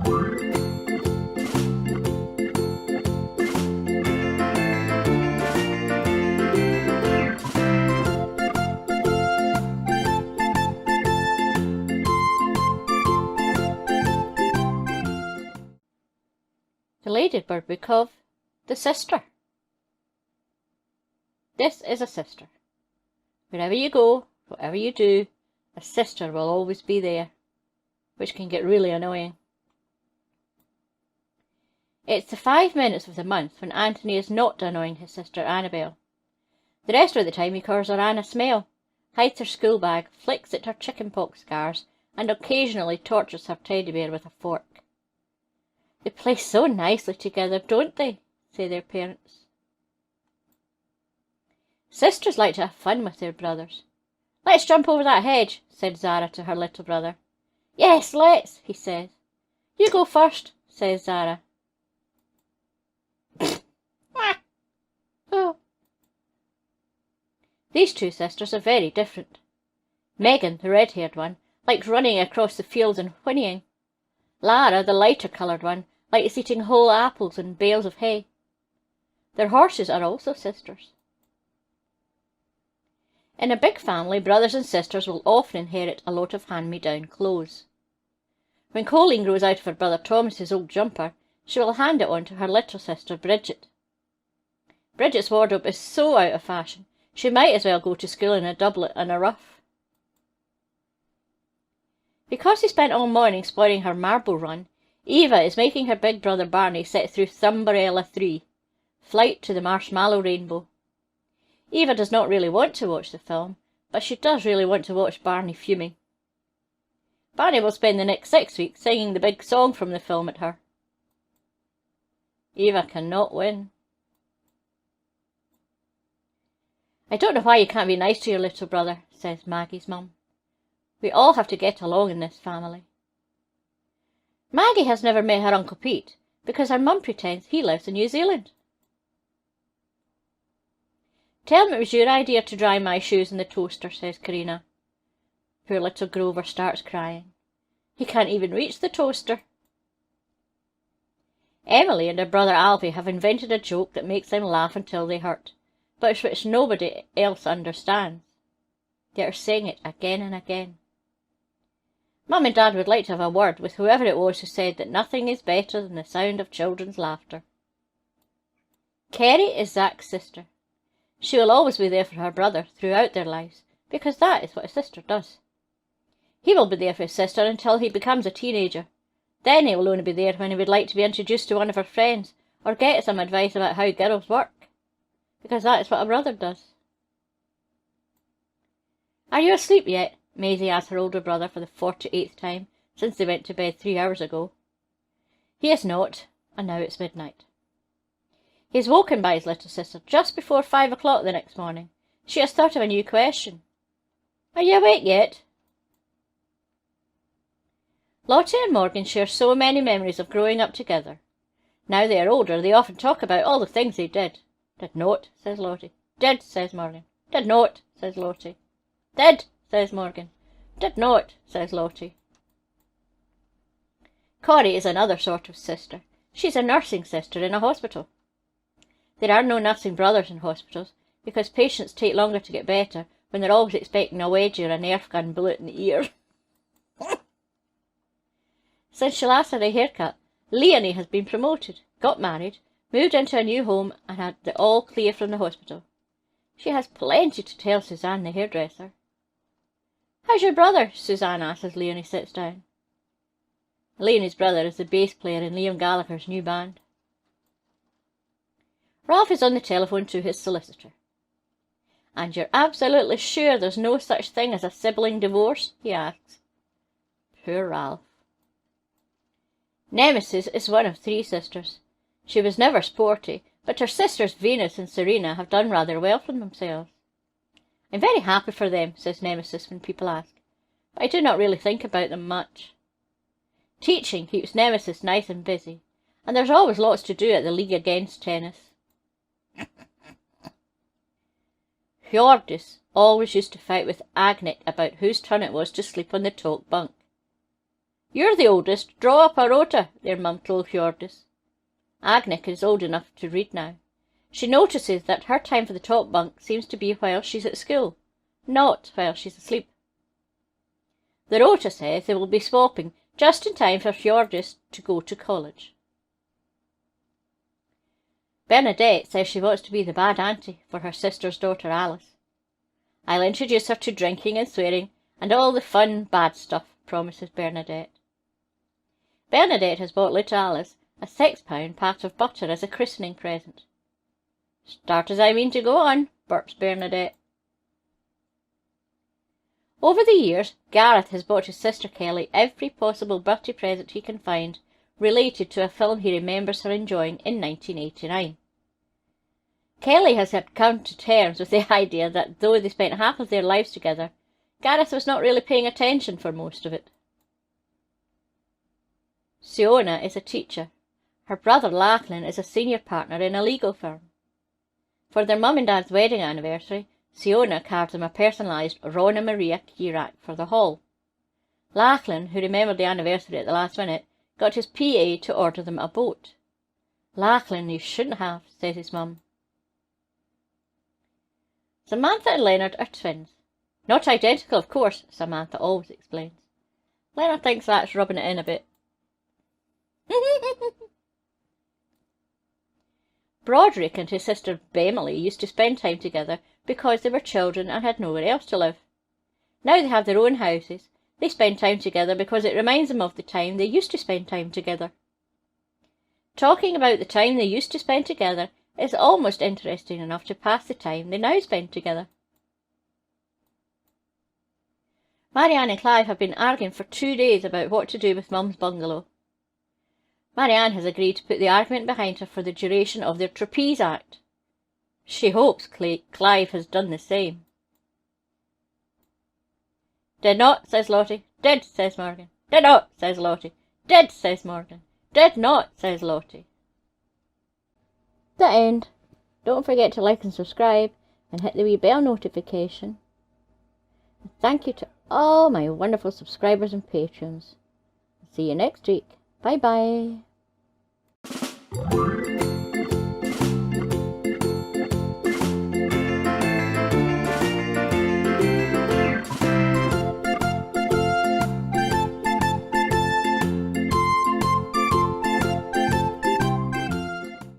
The ladybird book of The Sister. This is a sister. Wherever you go, whatever you do, a sister will always be there, which can get really annoying. It's the 5 minutes of the month when Anthony is not annoying his sister Annabel. The rest of the time he calls her Anna Smell, hides her school bag, flicks at her chickenpox scars, and occasionally tortures her teddy bear with a fork. They play so nicely together, don't they? Say their parents. Sisters like to have fun with their brothers. Let's jump over that hedge, said Zara to her little brother. Yes, let's, he says. You go first, says Zara. Oh. These two sisters are very different. Megan, the red-haired one, likes running across the fields and whinnying. Lara, the lighter-coloured one, likes eating whole apples and bales of hay. Their horses are also sisters. In a big family, brothers and sisters will often inherit a lot of hand-me-down clothes. When Colleen grows out of her brother Thomas's old jumper, she will hand it on to her little sister Bridget. Bridget's wardrobe is so out of fashion, she might as well go to school in a doublet and a ruff. Because he spent all morning spoiling her marble run, Eva is making her big brother Barney sit through Thumbbrella 3, Flight to the Marshmallow Rainbow. Eva does not really want to watch the film, but she does really want to watch Barney fuming. Barney will spend the next 6 weeks singing the big song from the film at her. Eva cannot win. I don't know why you can't be nice to your little brother, says Maggie's mum. We all have to get along in this family. Maggie has never met her Uncle Pete, because her mum pretends he lives in New Zealand. Tell him it was your idea to dry my shoes in the toaster, says Karina. Poor little Grover starts crying. He can't even reach the toaster. Emily and her brother Alfie have invented a joke that makes them laugh until they hurt, but which nobody else understands. They are saying it again and again. Mum and Dad would like to have a word with whoever it was who said that nothing is better than the sound of children's laughter. Kerry is Zach's sister. She will always be there for her brother throughout their lives, because that is what a sister does. He will be there for his sister until he becomes a teenager. Then he will only be there when he would like to be introduced to one of her friends, or get some advice about how girls work, because that is what a brother does. Are you asleep yet? Maisie asked her older brother for the 48th time since they went to bed 3 hours ago. He is not, and now it's midnight. He is woken by his little sister just before 5 o'clock the next morning. She has thought of a new question. Are you awake yet? Lottie and Morgan share so many memories of growing up together. Now they are older, they often talk about all the things they did. Did not, says Lottie. Did, says Morgan. Did not, says Lottie. Did, says Morgan. Did not, says Lottie. Corrie is another sort of sister. She's a nursing sister in a hospital. There are no nursing brothers in hospitals, because patients take longer to get better when they're always expecting a wedgie or a Nerf gun bullet in the ear. Since she last had a haircut, Leonie has been promoted, got married, moved into a new home, and had the all clear from the hospital. She has plenty to tell Suzanne, the hairdresser. How's your brother? Suzanne asks as Leonie sits down. Leonie's brother is the bass player in Liam Gallagher's new band. Ralph is on the telephone to his solicitor. And you're absolutely sure there's no such thing as a sibling divorce? He asks. Poor Ralph. Nemesis is one of 3 sisters. She was never sporty, but her sisters Venus and Serena have done rather well for themselves. I'm very happy for them, says Nemesis when people ask, but I do not really think about them much. Teaching keeps Nemesis nice and busy, and there's always lots to do at the League Against Tennis. Hjordis always used to fight with Agnek about whose turn it was to sleep on the top bunk. You're the oldest. Draw up a rota, their mum told Fjordis. Agnek is old enough to read now. She notices that her time for the top bunk seems to be while she's at school, not while she's asleep. The rota says they will be swapping just in time for Fjordis to go to college. Bernadette says she wants to be the bad auntie for her sister's daughter Alice. I'll introduce her to drinking and swearing and all the fun, bad stuff, promises Bernadette. Bernadette has bought little Alice a £6 pat of butter as a christening present. Start as I mean to go on, burps Bernadette. Over the years, Gareth has bought his sister Kelly every possible birthday present he can find related to a film he remembers her enjoying in 1989. Kelly has had come to terms with the idea that though they spent half of their lives together, Gareth was not really paying attention for most of it. Siona is a teacher. Her brother Lachlan is a senior partner in a legal firm. For their mum and dad's wedding anniversary, Siona carved them a personalised Ron and Maria key rack for the hall. Lachlan, who remembered the anniversary at the last minute, got his PA to order them a boat. Lachlan, you shouldn't have, says his mum. Samantha and Leonard are twins. Not identical, of course, Samantha always explains. Leonard thinks that's rubbing it in a bit. Broderick and his sister Bemily used to spend time together because they were children and had nowhere else to live. Now they have their own houses. They spend time together because it reminds them of the time they used to spend time together. Talking about the time they used to spend together is almost interesting enough to pass the time they now spend together. Marianne and Clive have been arguing for 2 days about what to do with Mum's bungalow. Marianne has agreed to put the argument behind her for the duration of their trapeze act. She hopes Clive has done the same. Did not, says Lottie. Did, says Morgan. Did not, says Lottie. Did, says Morgan. Did not, says Lottie. The end. Don't forget to like and subscribe and hit the wee bell notification. And thank you to all my wonderful subscribers and patrons. See you next week. Bye bye.